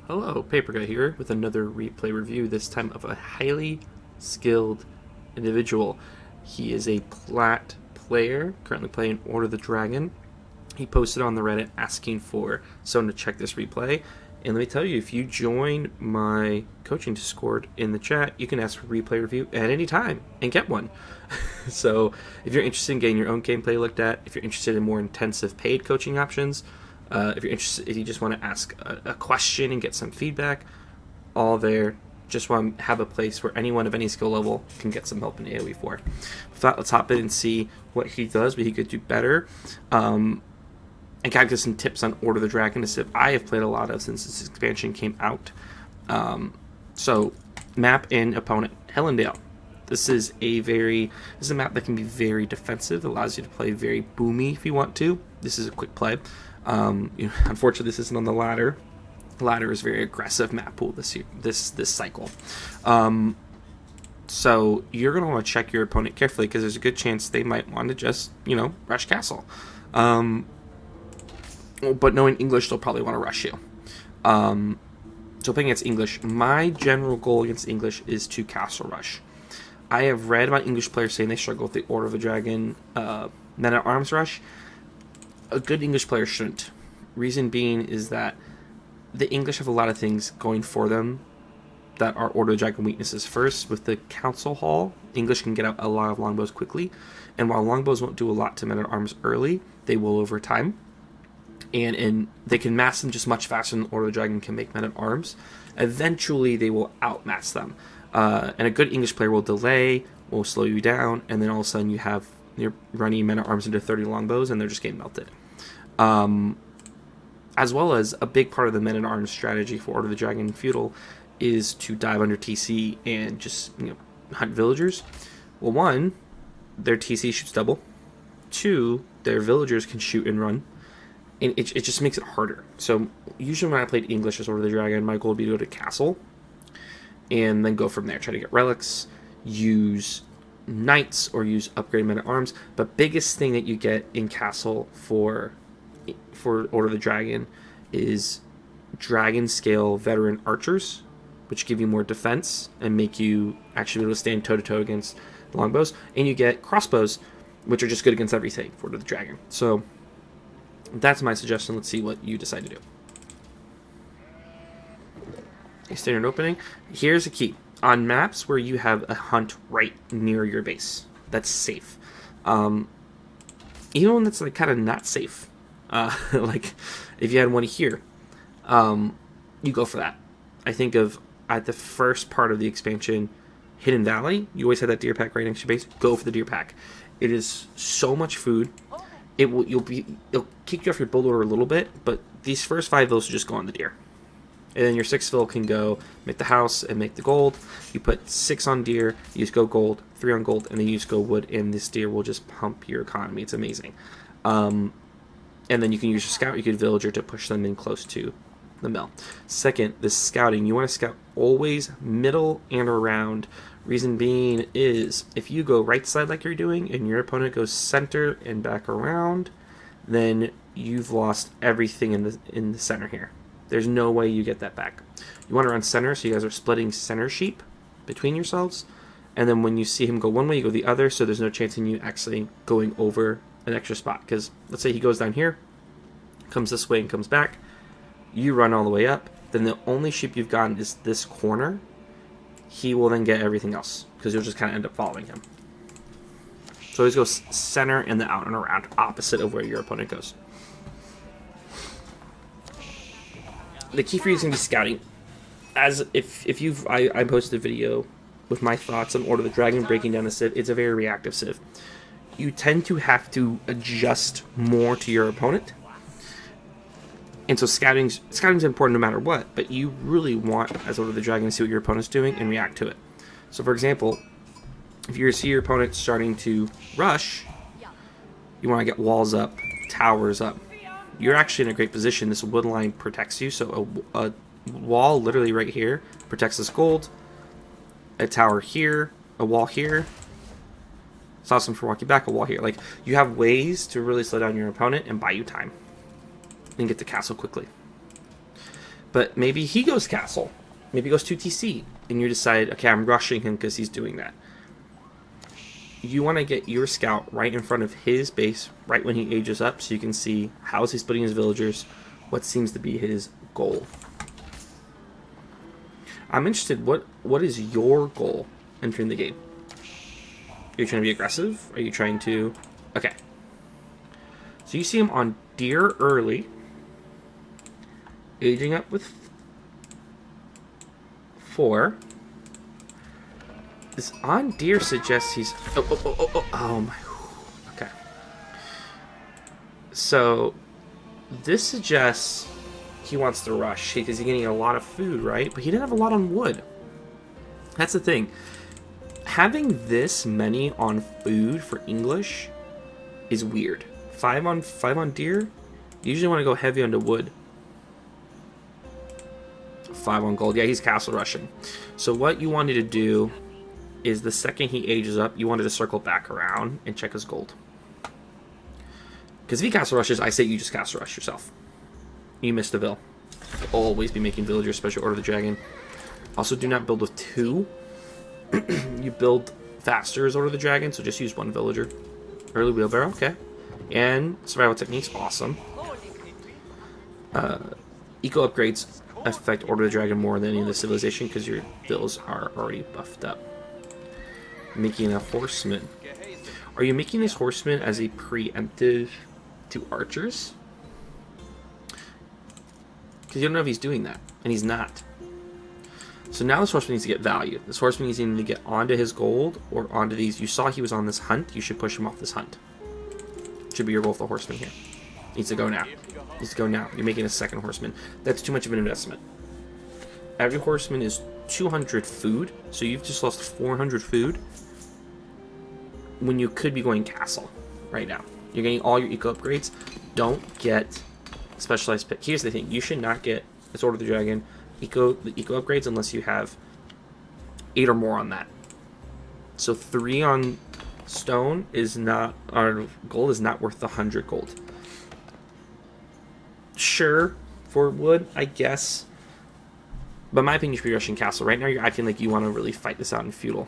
Hello, Paper Guy here with another replay review, this time of a highly skilled individual. He is a Plat player, currently playing Order of the Dragon. He posted on the Reddit asking for someone to check this replay. And let me tell you, if you join my coaching Discord in the chat, you can ask for a replay review at any time and get one. So if you're interested in getting your own gameplay looked at, if you're interested in more intensive paid coaching options, if you're interested, if you just want to ask a question and get some feedback, all there. Just want to have a place where anyone of any skill level can get some help in AOE 4. With that, let's hop in and see what he does, what he could do better. And kind of get some tips on Order of the Dragon, a civ I have played a lot of since this expansion came out. So, map and opponent, Hellendale. This is a map that can be very defensive. It allows you to play very boomy if you want to. This is a quick play. Unfortunately, this isn't on the ladder. The ladder is very aggressive map pool this cycle. So you're going to want to check your opponent carefully because there's a good chance they might want to just, rush castle. But knowing English, they'll probably want to rush you. So playing against English, my general goal against English is to castle rush. I have read about English players saying they struggle with the Order of the Dragon men-at-arms rush. A good English player shouldn't. Reason being is that the English have a lot of things going for them that are Order of the Dragon weaknesses. First, with the Council Hall, English can get out a lot of longbows quickly, and while longbows won't do a lot to men-at-arms early, they will over time. And they can mass them just much faster than Order of the Dragon can make men-at-arms. Eventually, they will outmass them. And a good English player will delay, will slow you down, and then all of a sudden you're running men-at-arms into 30 longbows, and they're just getting melted. As well as a big part of the men-at-arms strategy for Order of the Dragon Feudal is to dive under TC and just hunt villagers. Well, one, their TC shoots double. Two, their villagers can shoot and run. And it just makes it harder. So usually when I played English as Order of the Dragon, my goal would be to go to castle and then go from there. Try to get relics, use knights, or use upgrade men-at-arms. But biggest thing that you get in castle for Order of the Dragon is dragon scale veteran archers, which give you more defense and make you actually be able to stand toe-to-toe against longbows. And you get crossbows, which are just good against everything for Order of the Dragon. So that's my suggestion. Let's see what you decide to do. A standard opening. Here's a key. On maps where you have a hunt right near your base, that's safe. Even when that's kind of not safe, like if you had one here, you go for that. I think of at the first part of the expansion, Hidden Valley, you always have that deer pack right next to your base. Go for the deer pack. It is so much food. It'll kick you off your build order a little bit, but these first 5 villas will just go on the deer. And then your 6th vill can go make the house and make the gold. You put 6 on deer, you just go gold, 3 on gold, and then you just go wood, and this deer will just pump your economy. It's amazing. And then you can use your scout, you can villager to push them in close to the mill. Second, the scouting. You want to scout always middle and around. Reason being is if you go right side like you're doing and your opponent goes center and back around, then you've lost everything in the center here. There's no way you get that back. You want to run center, so you guys are splitting center sheep between yourselves. And then when you see him go one way, you go the other, so there's no chance in you actually going over an extra spot. Because let's say he goes down here, comes this way and comes back. You run all the way up. Then the only sheep you've gotten is this corner. He will then get everything else, because you'll just kind of end up following him. So always go center and the out and around, opposite of where your opponent goes. The key for you is going to be scouting. As if you've I posted a video with my thoughts on Order of the Dragon breaking down the civ. It's a very reactive civ. You tend to have to adjust more to your opponent. And so scouting's important no matter what, but you really want, as Order of the Dragon, to see what your opponent's doing and react to it. So for example, if you see your opponent starting to rush, you want to get walls up, towers up. You're actually in a great position. This wood line protects you, so a wall literally right here protects this gold. A tower here, a wall here. It's awesome for walking back, a wall here. Like, you have ways to really slow down your opponent and buy you time and get the castle quickly. But maybe he goes castle. Maybe he goes 2TC. And you decide, okay, I'm rushing him because he's doing that. You want to get your scout right in front of his base, right when he ages up, so you can see how is he splitting his villagers, what seems to be his goal. I'm interested, what is your goal entering the game? Are you trying to be aggressive? Are you trying to... Okay. So you see him on deer early, aging up with 4. This on deer suggests he's... Oh my... Okay. So, this suggests he wants to rush because he's getting a lot of food, right? But he didn't have a lot on wood. That's the thing. Having this many on food for English is weird. 5 on deer? You usually want to go heavy onto wood. 5 on gold. Yeah, he's castle rushing. So what you wanted to do is the second he ages up, you wanted to circle back around and check his gold. Because if he castle rushes, I say you just castle rush yourself. You missed the vill. Always be making villagers, special order the dragon. Also, do not build with 2. You build faster as order the dragon, so just use 1 villager. Early wheelbarrow, okay. And survival techniques, awesome. Eco upgrades affect order the dragon more than any of the civilization because your vills are already buffed up. Making a horseman. Are you making this horseman as a preemptive to archers? Because you don't know if he's doing that, and he's not. So now this horseman needs to get value. This horseman needs to get onto his gold or onto these. You saw he was on this hunt. You should push him off this hunt. Should be your goal for the horseman here. Needs to go now. Needs to go now. You're making a second horseman. That's too much of an investment. Every horseman is 200 food, so you've just lost 400 food when you could be going castle right now. You're getting all your eco upgrades. Don't get specialized pick. Here's the thing. You should not get, this Order of the Dragon, the eco upgrades unless you have 8 or more on that. So 3 on stone is not, or gold is not worth the 100 gold. Sure, for wood, I guess. But in my opinion, you should be rushing castle. Right now, you're acting like you want to really fight this out in feudal.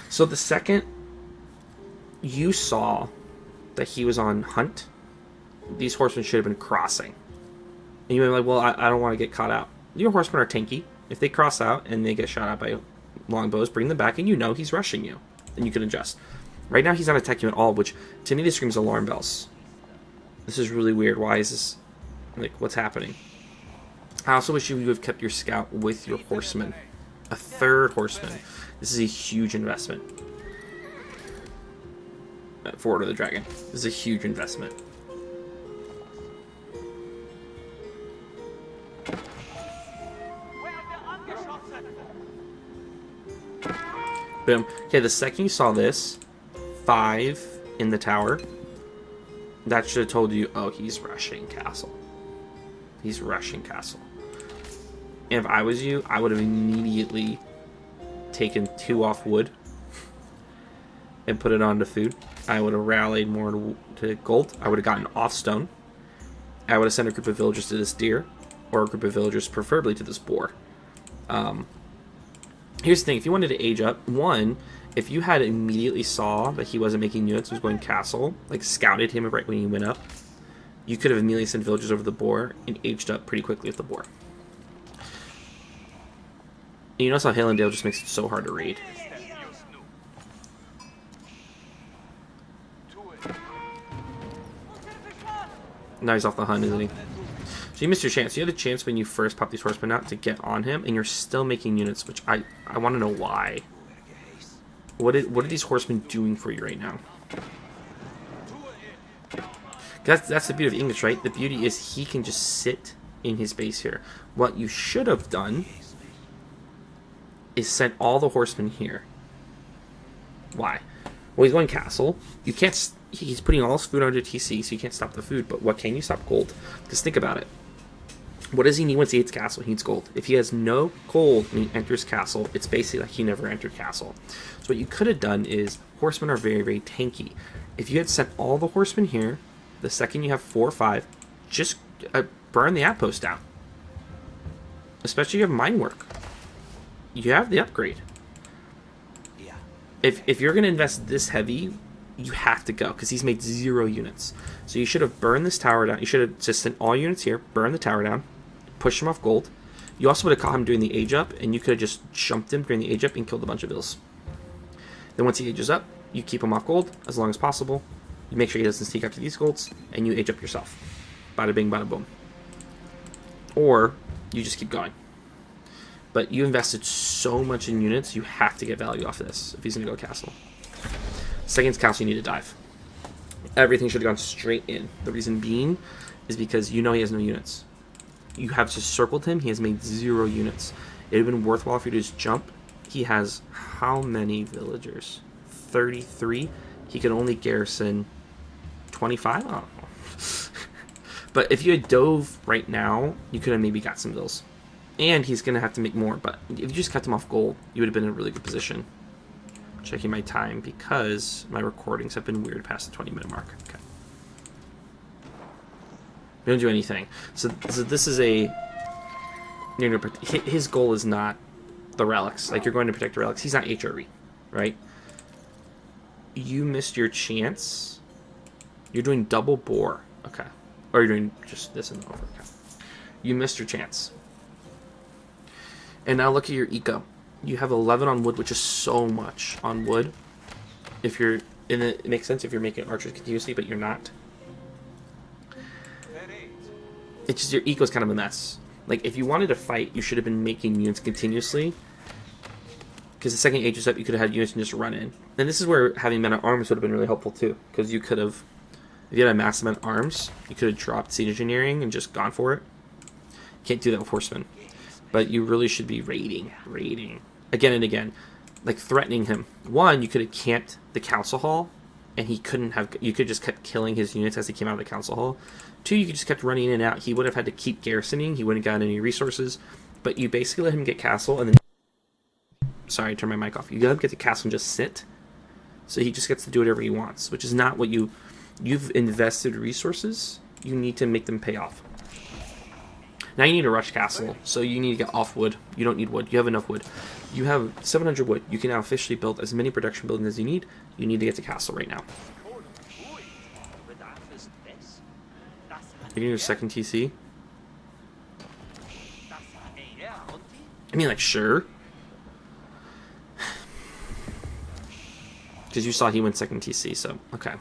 So the second you saw that he was on hunt, these horsemen should have been crossing. And you were like, well, I don't want to get caught out. Your horsemen are tanky. If they cross out and they get shot at by longbows, bring them back and you know he's rushing you. And you can adjust. Right now, he's not attacking you at all, which to me, this screams alarm bells. This is really weird. Why is this? Like, what's happening? I also wish you would have kept your scout with your horseman. A 3rd horseman. This is a huge investment. For Order of the Dragon. This is a huge investment. Boom. Okay, the second you saw this, 5 in the tower, that should have told you, oh, he's rushing castle. He's rushing castle. And if I was you, I would have immediately taken 2 off wood and put it onto food. I would have rallied more to gold. I would have gotten off stone. I would have sent a group of villagers to this deer, or a group of villagers preferably to this boar. Here's the thing, if you wanted to age up, 1, if you had immediately saw that he wasn't making units, was going castle, like scouted him right when he went up, you could have immediately sent villagers over the boar and aged up pretty quickly with the boar. And you notice how Hallandale just makes it so hard to raid. Now he's off the hunt, isn't he? So you missed your chance. You had a chance when you first popped these horsemen out to get on him, and you're still making units, which I want to know why. What are these horsemen doing for you right now? That's the beauty of English, right? The beauty is he can just sit in his base here. What you should have done is sent all the horsemen here. Why? Well, he's going castle. You can't. He's putting all his food under TC, so you can't stop the food. But what can you stop? Gold. Because think about it. What does he need once he hits castle? He needs gold. If he has no gold when he enters castle, it's basically like he never entered castle. So what you could have done is, horsemen are very, very tanky. If you had sent all the horsemen here, the second you have 4 or 5, just burn the outpost down. Especially if you have mine work. You have the upgrade. If you're going to invest this heavy, you have to go, because he's made 0 units. So you should have burned this tower down. You should have just sent all units here, burn the tower down, push him off gold. You also would have caught him doing the age up, and you could have just jumped him during the age up and killed a bunch of vills. Then once he ages up, you keep him off gold as long as possible. You make sure he doesn't sneak up to these golds, and you age up yourself. Bada bing, bada boom. Or you just keep going. But you invested so much in units, you have to get value off of this if he's going to go castle. Second castle, you need to dive. Everything should have gone straight in. The reason being is because you know he has no units. You have just circled him. He has made 0 units. It would have been worthwhile for you to just jump. He has how many villagers? 33. He could only garrison 25? Oh. But if you had dove right now, you could have maybe got some vills. And he's going to have to make more. But if you just kept him off gold, you would have been in a really good position. Checking my time because my recordings have been weird past the 20-minute mark. Okay. We don't do anything. So this is a... His goal is not the relics. Like, you're going to protect the relics. He's not HRE, right? You missed your chance. You're doing double bore. Okay. Or you're doing just this and over. Okay. You missed your chance. And now look at your eco. You have 11 on wood, which is so much on wood. If you're in it makes sense if you're making archers continuously, but you're not. It's just your eco is kind of a mess. Like, if you wanted to fight, you should have been making units continuously. Because the second age is up, you could have had units and just run in. And this is where having men at arms would have been really helpful too. Because you could have, if you had a massive men at arms, you could have dropped siege engineering and just gone for it. Can't do that with horsemen. But you really should be raiding. Again and again. Like, threatening him. One, you could have camped the council hall, and he couldn't have... You could just kept killing his units as he came out of the council hall. Two, you could just kept running in and out. He would have had to keep garrisoning. He wouldn't have gotten any resources. But you basically let him get castle, and then... Sorry, I turned my mic off. You let him get the castle and just sit. So he just gets to do whatever he wants, which is not what you... You've invested resources. You need to make them pay off. Now you need a rush castle, so you need to get off wood. You don't need wood. You have enough wood. You have 700 wood. You can now officially build as many production buildings as you need. You need to get to castle right now. You need a second TC? I mean, like, sure. Because you saw he went second TC, so, okay.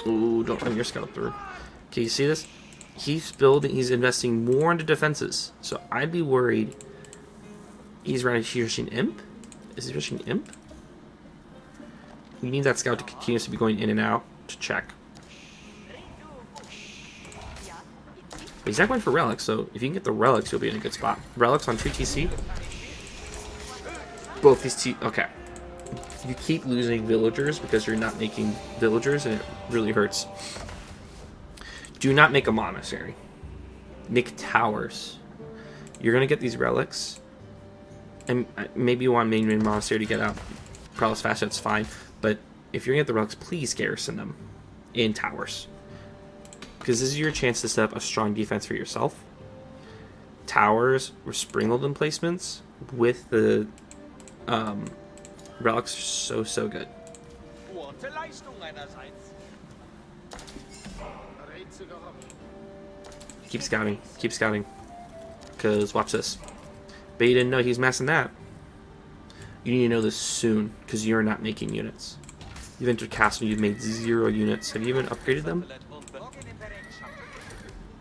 Ooh, don't run your scout through. Okay, you see this? He's investing more into defenses. So I'd be worried. He's rushing Imp? Is he rushing Imp? You need that scout to continuously be going in and out to check. But he's not going for relics, so if you can get the relics, you'll be in a good spot. Relics on 2 TC. Both these okay. You keep losing villagers because you're not making villagers, and it really hurts. Do not make a monastery. Make towers. You're going to get these relics. And maybe you want main monastery to get out probably as fast, that's fine. But if you're going to get the relics, please garrison them in towers. Because this is your chance to set up a strong defense for yourself. Towers or springled emplacements with the relics are so good. Keep scouting. Keep scouting. Because watch this. But you didn't know he's massing that. You need to know this soon. Because you're not making units. You've entered castle. You've made 0 units. Have you even upgraded them?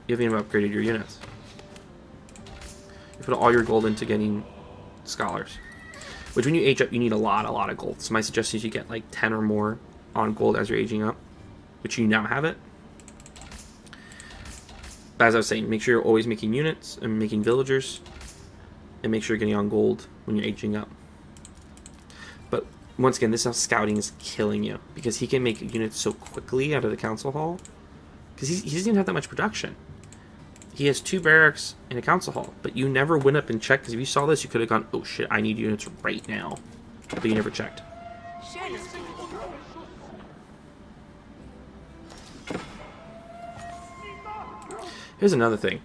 You haven't even upgraded your units. You put all your gold into getting scholars. Which when you age up, you need a lot of gold. So my suggestion is you get like 10 or more on gold as you're aging up. Which you now have it. But as I was saying, make sure you're always making units and making villagers. And make sure you're getting on gold when you're aging up. But once again, this is how scouting is killing you. Because he can make units so quickly out of the council hall. Because he doesn't even have that much production. He has 2 barracks and a council hall. But you never went up and checked. Because if you saw this, you could have gone, oh shit, I need units right now. But you never checked. Here's another thing.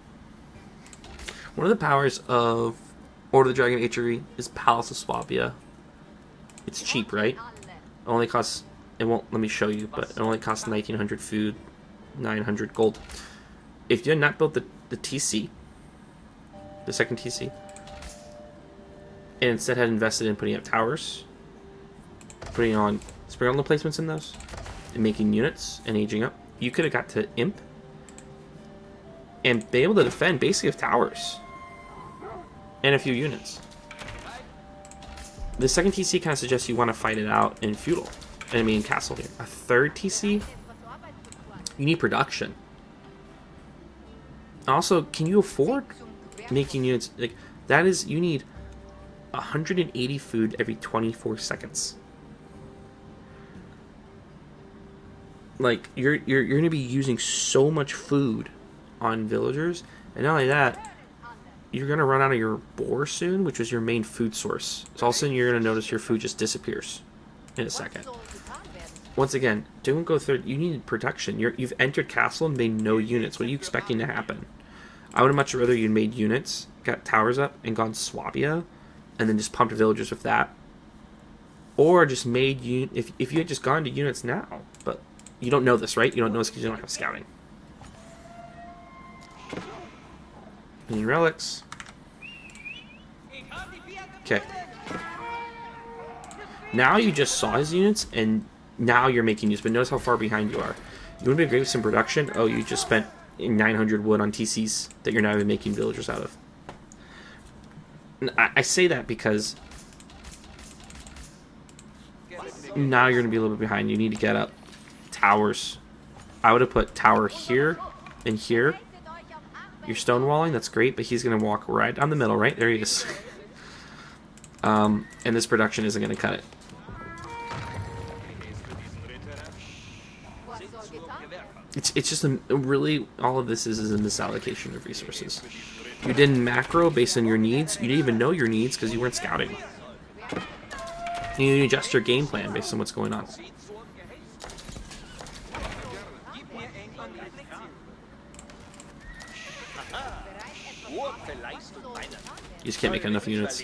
One of the powers of Order of the Dragon HRE is Palace of Swabia. It's cheap, right? It only costs... It won't let me show you, but it only costs 1,900 food, 900 gold. If you had not built the TC, the second TC, and instead had invested in putting up towers, putting on spring placements in those, and making units and aging up, you could have got to Imp and be able to defend basically with towers and a few units. The second TC kind of suggests you want to fight it out in feudal. I mean, castle here. A third TC, you need production. Also, can you afford making units? Like that is, you need 180 food every 24 seconds. Like you're gonna be using so much food on villagers, and not only that, you're gonna run out of your boar soon, which was your main food source. So all of a sudden, you're gonna notice your food just disappears in a second. Once again, don't go through. You need production. You've entered castle and made no units. What are you expecting to happen? I would have much rather you made units, got towers up, and gone Swabia, and then just pumped villagers with that. Or just made if you had just gone to units now, but you don't know this, right? You don't know this because you don't have scouting. Any relics? Okay. Now you just saw his units, and now you're making units, but notice how far behind you are. You want to be great with some production? Oh, you just spent 900 wood on TCs that you're not even making villagers out of. And I say that because now you're going to be a little bit behind. You need to get up towers. I would have put tower here and here. You're stonewalling, that's great, but he's going to walk right down the middle, right? There he is. And this production isn't going to cut it. It's just really, all of this is a misallocation of resources. You didn't macro based on your needs. You didn't even know your needs because you weren't scouting. You need to adjust your game plan based on what's going on. You just can't make enough units.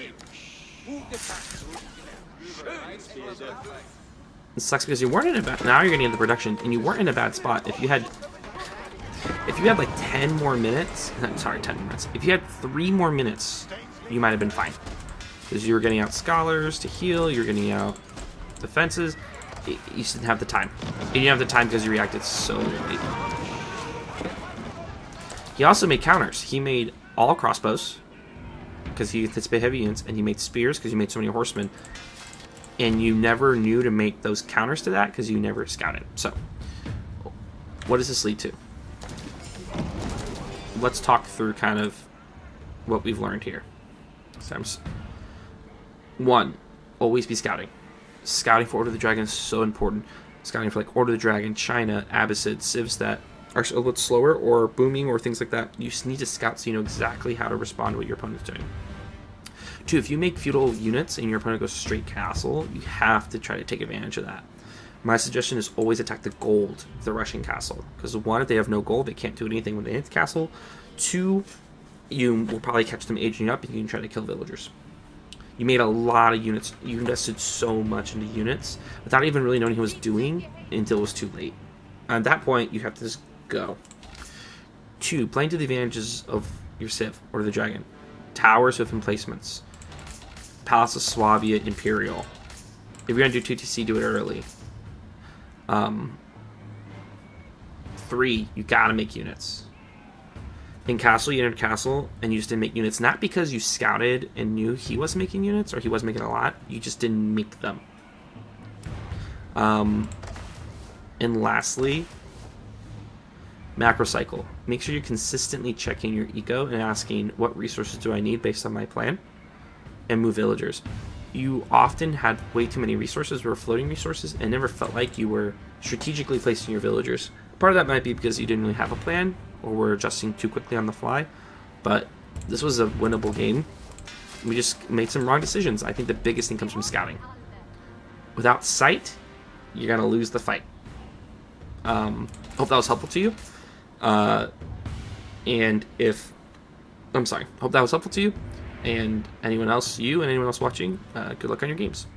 It sucks because you weren't in a bad... Now you're getting into production, and you weren't in a bad spot. If you had like 10 more minutes... I'm sorry, 10 minutes. If you had 3 more minutes, you might have been fine. Because you were getting out scholars to heal, you're getting out defenses. You just didn't have the time. You didn't have the time because you reacted so late. He also made counters. He made all crossbows, because he anticipated heavy units, and he made spears because you made so many horsemen. And you never knew to make those counters to that because you never scouted. So, what does this lead to? Let's talk through kind of what we've learned here. One, always be scouting. Scouting for Order of the Dragon is so important. Scouting for like Order of the Dragon, China, Abbasid, civs that are a little slower or booming or things like that. You just need to scout so you know exactly how to respond to what your opponent's doing. 2, if you make feudal units and your opponent goes straight castle, you have to try to take advantage of that. My suggestion is always attack the gold of the Russian castle. Because 1, if they have no gold, they can't do anything when they hit the castle. 2, you will probably catch them aging up and you can try to kill villagers. You made a lot of units. You invested so much into units without even really knowing what he was doing until it was too late. At that point, you have to just go. 2, playing to the advantages of your civ, or the dragon. Towers with emplacements. Palace of Swabia, Imperial. If you're going to do 2TC, do it early. 3, you gotta make units. In castle, you entered castle, and you just didn't make units. Not because you scouted and knew he was making units, or he was making a lot. You just didn't make them. And lastly, macro cycle. Make sure you're consistently checking your eco and asking, what resources do I need based on my plan? And move villagers. You often had way too many resources, or floating resources, and never felt like you were strategically placing your villagers. Part of that might be because you didn't really have a plan, or were adjusting too quickly on the fly, but this was a winnable game. We just made some wrong decisions. I think the biggest thing comes from scouting. Without sight, you're going to lose the fight. Hope that was helpful to you. And if I'm sorry, hope that was helpful to you. And anyone else watching, good luck on your games.